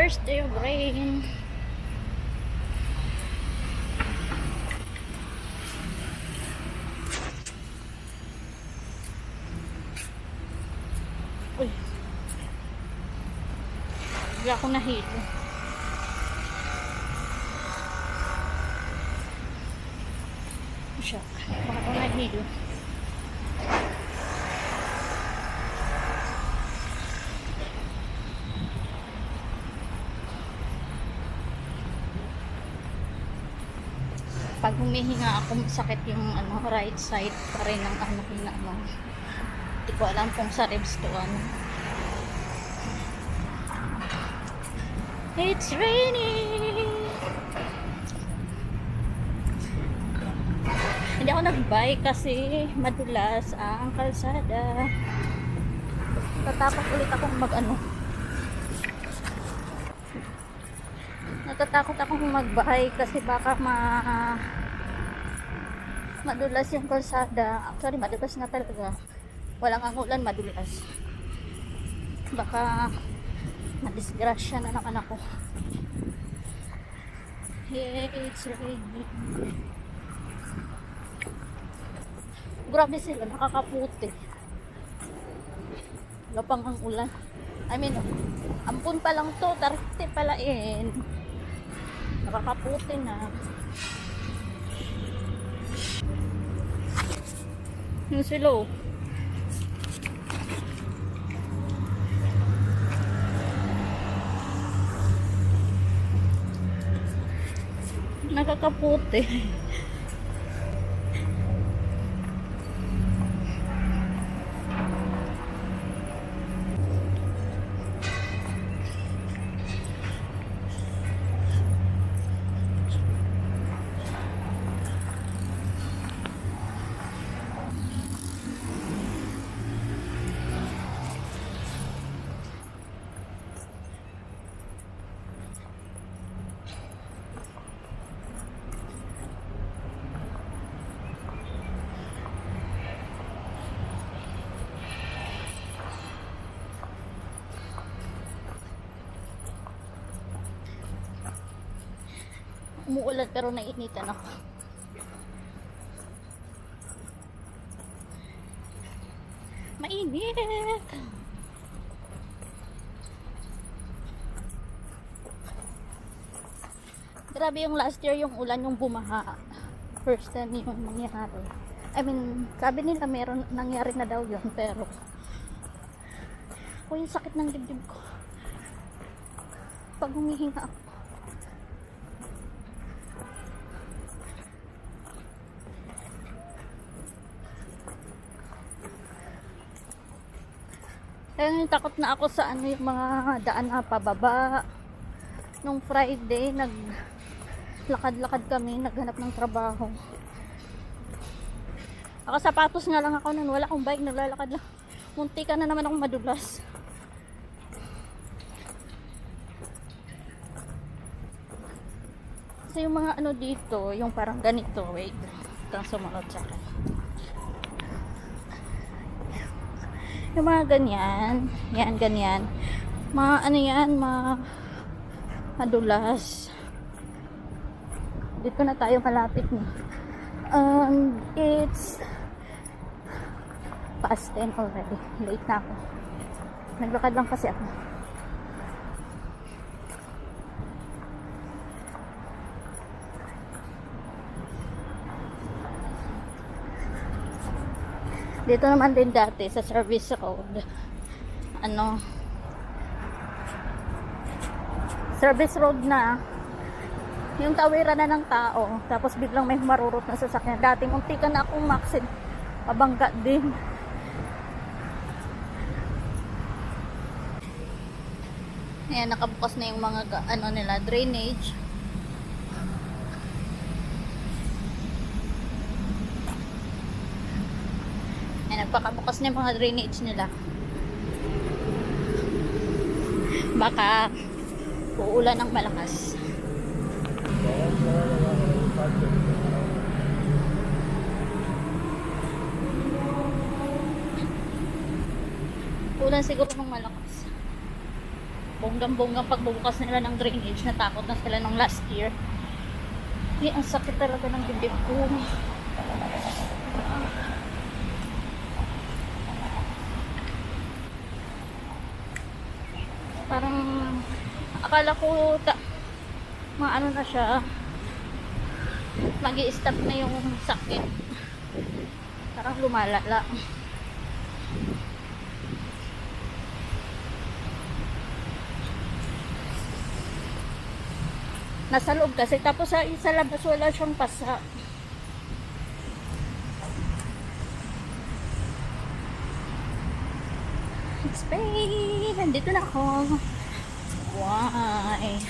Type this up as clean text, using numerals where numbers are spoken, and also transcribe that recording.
First day of rain. Uy. Hindi ako nahilo. Siya. Baka ako nahilo. Pag humihinga ako, masakit yung right side pa rin ng hinga mo. Hindi ko alam kung sa ribs to It's raining! Hindi ako nag-bike kasi madulas ang kalsada. Tatakot ulit akong natatakot akong mag-bike kasi baka madulas yung kalsada. Actually, madulas na talaga. Walang ang ulan, madulas. Baka madisgrasya na naman ako. Yeah, it's raining. Grabe sila, nakakaputi. Lapang ang ulan. I mean, ampun pa lang to, tarite palain. Nakakaputi na. Yung silo. Nakakaputi. Umuulan pero nainitan ako. Mainit. Grabe yung last year yung ulan yung bumaha. First time yung nangyari. I mean, sabi nila meron nangyari na daw yun pero yung sakit ng dibdib ko pag humihinga ako. Kaya takot na ako sa yung mga daan na pababa. Nung Friday, naglakad-lakad kami, naghanap ng trabaho. Nakasapatos nga lang ako nun, wala akong bike, naglalakad lang. Munti ka na naman akong madulas. Kasi yung mga dito, yung parang ganito, wait, itang sumunod sa akin. Yung mga ganyan, yan, ganyan. Mga madulas. Dito na tayo malapit na. It's past 10 already. Late na ako. Naglakad lang kasi ako. Dito naman din dati sa service road. Service road na. Yung tawiran na ng tao. Tapos biglang may marurot na sasakyan. Dating unti ka na akong maksid. Pabangga din. Ayan, nakabukas na yung mga nila, drainage. Nagpakabukas na yung mga drainage nila. Baka uulan ng malakas. Ulan siguro ng malakas. Bonggang-bonggang pagbubukas nila ng drainage. Natakot na sila nung last year. Ang sakit talaga ng bibig ko. Parang akala ko maano na siya, magi-stop na yung sakit. Parang lumalala. Nasa loob kasi, tapos sa labas wala siyang pasa. It's pain. Nandito na ako. Why?